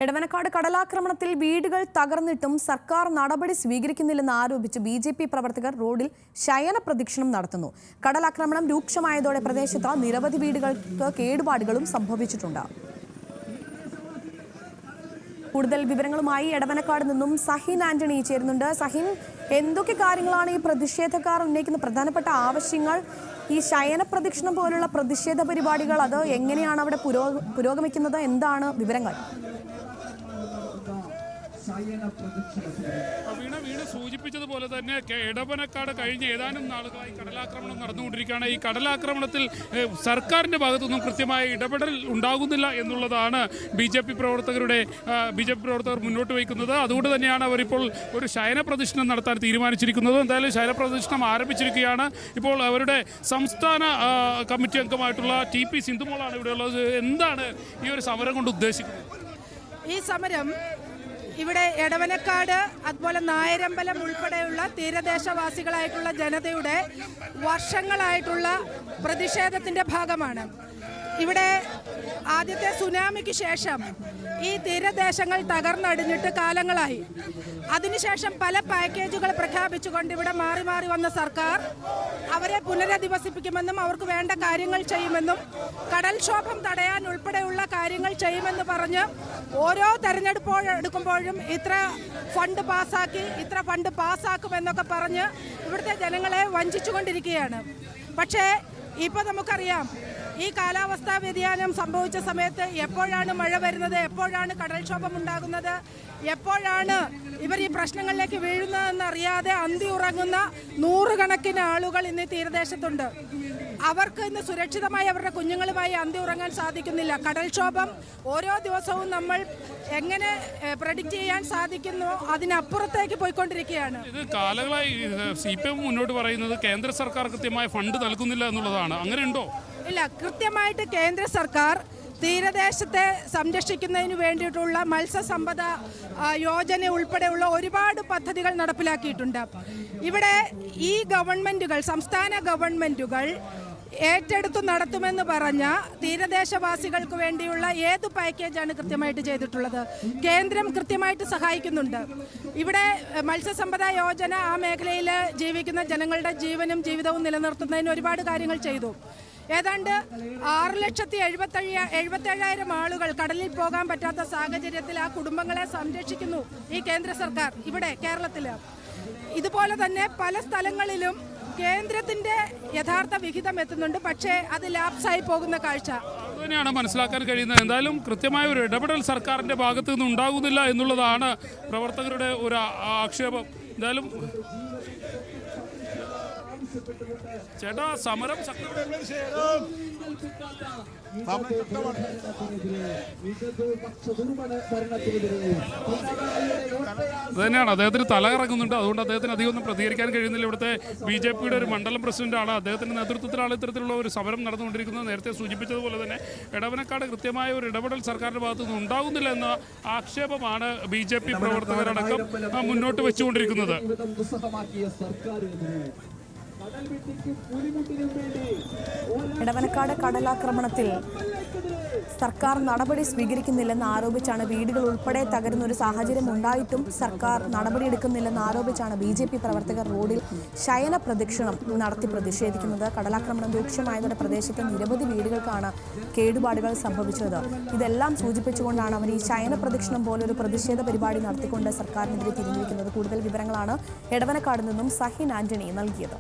എടവനക്കാട് കടലാക്രമണത്തിൽ വീടുകൾ തകർന്നിട്ടും സർക്കാർ നടപടി സ്വീകരിക്കുന്നില്ലെന്ന് ആരോപിച്ച് ബിജെപി പ്രവർത്തകർ റോഡിൽ ശയന പ്രദക്ഷിണം നടത്തുന്നു. കടലാക്രമണം രൂക്ഷമായതോടെ പ്രദേശത്ത് നിരവധി വീടുകൾക്ക് കേടുപാടുകളും സംഭവിച്ചിട്ടുണ്ട്. കൂടുതൽ വിവരങ്ങളുമായി എടവനക്കാട് നിന്നും സഹിൻ ആന്റണി ചേരുന്നുണ്ട്. സഹിൻ, എന്തൊക്കെ കാര്യങ്ങളാണ് ഈ പ്രതിഷേധക്കാർ ഉന്നയിക്കുന്ന പ്രധാനപ്പെട്ട ആവശ്യങ്ങൾ? ഈ ശയന പ്രദക്ഷിണം പോലുള്ള പ്രതിഷേധ പരിപാടികൾ അത് എങ്ങനെയാണ് അവിടെ പുരോഗമിക്കുന്നത്? എന്താണ് വിവരങ്ങൾ? വീണ സൂചിപ്പിച്ചതുപോലെ തന്നെ എടവനക്കാട് കഴിഞ്ഞ ഏതാനും നാളുകളായി കടലാക്രമണം നടന്നുകൊണ്ടിരിക്കുകയാണ്. ഈ കടലാക്രമണത്തിൽ സർക്കാരിൻ്റെ ഭാഗത്തുനിന്നും കൃത്യമായ ഇടപെടൽ ഉണ്ടാകുന്നില്ല എന്നുള്ളതാണ് ബി ജെ പി പ്രവർത്തകർ മുന്നോട്ട് വയ്ക്കുന്നത്. അതുകൊണ്ട് തന്നെയാണ് അവരിപ്പോൾ ഒരു ശയന പ്രദക്ഷിണം നടത്താൻ തീരുമാനിച്ചിരിക്കുന്നത്. എന്തായാലും ശയന പ്രദക്ഷിണം ആരംഭിച്ചിരിക്കുകയാണ്. ഇപ്പോൾ അവരുടെ സംസ്ഥാന കമ്മിറ്റി അംഗമായിട്ടുള്ള TP സിന്ധുമോളാണ് ഇവിടെ ഉള്ളത്. എന്താണ് ഈ ഒരു സമരം കൊണ്ട് ഉദ്ദേശിക്കുന്നത്? ഈ സമരം ഇവിടെ എടവനക്കാട് അതുപോലെ നായരമ്പലം ഉൾപ്പെടെയുള്ള തീരദേശവാസികളായിട്ടുള്ള ജനതയുടെ വർഷങ്ങളായിട്ടുള്ള പ്രതിഷേധത്തിൻ്റെ ഭാഗമാണ്. ഇവിടെ ആദ്യത്തെ സുനാമിക്ക് ശേഷം ഈ തീരദേശങ്ങൾ തകർന്നടിഞ്ഞിട്ട് കാലങ്ങളായി. അതിനുശേഷം പല പാക്കേജുകൾ പ്രഖ്യാപിച്ചുകൊണ്ട് ഇവിടെ മാറി മാറി വന്ന സർക്കാർ അവരെ പുനരധിവസിപ്പിക്കുമെന്നും അവർക്ക് വേണ്ട കാര്യങ്ങൾ ചെയ്യുമെന്നും കടൽക്ഷോഭം തടയാൻ ഉൾപ്പെടെയുള്ള കാര്യങ്ങൾ ചെയ്യുമെന്ന് പറഞ്ഞ് ഓരോ തെരഞ്ഞെടുപ്പോഴും ഇത്ര ഫണ്ട് പാസ്സാക്കുമെന്നൊക്കെ പറഞ്ഞ് ഇവിടുത്തെ ജനങ്ങളെ വഞ്ചിച്ചുകൊണ്ടിരിക്കുകയാണ്. പക്ഷേ ഇപ്പോൾ നമുക്കറിയാം, ഈ കാലാവസ്ഥാ വ്യതിയാനം സംഭവിച്ച സമയത്ത് എപ്പോഴാണ് മഴ വരുന്നത്, എപ്പോഴാണ് കടൽക്ഷോഭം ഉണ്ടാകുന്നത്, എപ്പോഴാണ് ഇവർ ഈ പ്രശ്നങ്ങളിലേക്ക് വീഴുന്നതെന്ന് അറിയാതെ അന്തി ഉറങ്ങുന്ന നൂറുകണക്കിന് ആളുകൾ ഇന്ന് തീരദേശത്തുണ്ട്. അവർക്ക് ഇന്ന് സുരക്ഷിതമായി അവരുടെ കുഞ്ഞുങ്ങളുമായി അന്തി ഉറങ്ങാൻ സാധിക്കുന്നില്ല. കടൽക്ഷോഭം ഓരോ ദിവസവും നമ്മൾ എങ്ങനെ പ്രഡിക്റ്റ് ചെയ്യാൻ സാധിക്കുന്നു അതിനപ്പുറത്തേക്ക് പോയിക്കൊണ്ടിരിക്കുകയാണ്. ഇത് കാലങ്ങളായി CPM മുന്നോട്ട് പറയുന്നത് കേന്ദ്ര സർക്കാർ കൃത്യമായ ഫണ്ട് നൽകുന്നില്ല എന്നുള്ളതാണ്. അങ്ങനെയുണ്ടോ? ഇല്ല, കൃത്യമായിട്ട് കേന്ദ്ര സർക്കാർ തീരദേശത്തെ സംരക്ഷിക്കുന്നതിന് വേണ്ടിയിട്ടുള്ള മത്സ്യസമ്പദ യോജന ഉൾപ്പെടെയുള്ള ഒരുപാട് പദ്ധതികൾ നടപ്പിലാക്കിയിട്ടുണ്ട്. ഇവിടെ ഈ സംസ്ഥാന ഗവൺമെൻറ്റുകൾ ഏറ്റെടുത്തു നടത്തുമെന്ന് പറഞ്ഞ തീരദേശവാസികൾക്ക് വേണ്ടിയുള്ള ഏത് പാക്കേജാണ് കൃത്യമായിട്ട് ചെയ്തിട്ടുള്ളത്? കേന്ദ്രം കൃത്യമായിട്ട് സഹായിക്കുന്നുണ്ട്. ഇവിടെ മത്സ്യസമ്പദ യോജന ആ മേഖലയിൽ ജീവിക്കുന്ന ജനങ്ങളുടെ ജീവനും ജീവിതവും നിലനിർത്തുന്നതിന് ഒരുപാട് കാര്യങ്ങൾ ചെയ്തു. ഏതാണ്ട് 6,77,000 ആളുകൾ കടലിൽ പോകാൻ പറ്റാത്ത സാഹചര്യത്തിൽ ആ കുടുംബങ്ങളെ സംരക്ഷിക്കുന്നു ഈ കേന്ദ്ര സർക്കാർ ഇവിടെ കേരളത്തിൽ. ഇതുപോലെ തന്നെ പല സ്ഥലങ്ങളിലും കേന്ദ്രത്തിന്റെ യഥാർത്ഥ വിഹിതം എത്തുന്നുണ്ട്, പക്ഷേ അത് ലാപ്സായി പോകുന്ന കാഴ്ച അതുതന്നെയാണ് മനസ്സിലാക്കാൻ കഴിയുന്നത്. എന്തായാലും കൃത്യമായ ഒരു ഇടപെടൽ സർക്കാരിന്റെ ഭാഗത്തു നിന്ന് ഉണ്ടാകുന്നില്ല എന്നുള്ളതാണ് പ്രവർത്തകരുടെ ഒരു ആക്ഷേപം. എന്തായാലും ചേട്ടാ, സമരം അതുതന്നെയാണ്, അദ്ദേഹത്തിന് തല കറങ്ങുന്നുണ്ട്. അതുകൊണ്ട് അദ്ദേഹത്തിന് അധികം ഒന്നും പ്രതികരിക്കാൻ കഴിയുന്നില്ല. ഇവിടുത്തെ BJPയുടെ ഒരു മണ്ഡലം പ്രസിഡന്റാണ്. അദ്ദേഹത്തിന്റെ നേതൃത്വത്തിലാണ് ഇത്തരത്തിലുള്ള ഒരു സമരം നടന്നുകൊണ്ടിരിക്കുന്നത്. നേരത്തെ സൂചിപ്പിച്ചതുപോലെ തന്നെ എടവനക്കാട് കൃത്യമായ ഒരു ഇടപെടൽ സർക്കാരിന്റെ ഭാഗത്തു നിന്ന് ഉണ്ടാകുന്നില്ല എന്ന ആക്ഷേപമാണ് BJP പ്രവർത്തകരടക്കം മുന്നോട്ട് വെച്ചുകൊണ്ടിരിക്കുന്നത്. എടവനക്കാട് കടലാക്രമണത്തിൽ സർക്കാർ നടപടി സ്വീകരിക്കുന്നില്ലെന്ന് ആരോപിച്ചാണ് വീടുകൾ ഉൾപ്പെടെ തകരുന്ന ഒരു സാഹചര്യം ഉണ്ടായിട്ടും സർക്കാർ നടപടിയെടുക്കുന്നില്ലെന്ന് ആരോപിച്ചാണ് BJP പ്രവർത്തകർ റോഡിൽ ശയന പ്രദക്ഷിണം നടത്തി പ്രതിഷേധിക്കുന്നത്. കടലാക്രമണം രൂക്ഷമായതോടെ പ്രദേശത്തെ നിരവധി വീടുകൾക്കാണ് കേടുപാടുകൾ സംഭവിച്ചത്. ഇതെല്ലാം സൂചിപ്പിച്ചുകൊണ്ടാണ് അവർ ഈ ശയന പ്രദക്ഷിണം പോലൊരു പ്രതിഷേധ പരിപാടി നടത്തിക്കൊണ്ട് സർക്കാരിനെതിരെ തിരിഞ്ഞിരിക്കുന്നത്. കൂടുതൽ വിവരങ്ങളാണ് എടവനക്കാട് നിന്നും സഹിൻ ആന്റണി നൽകിയത്.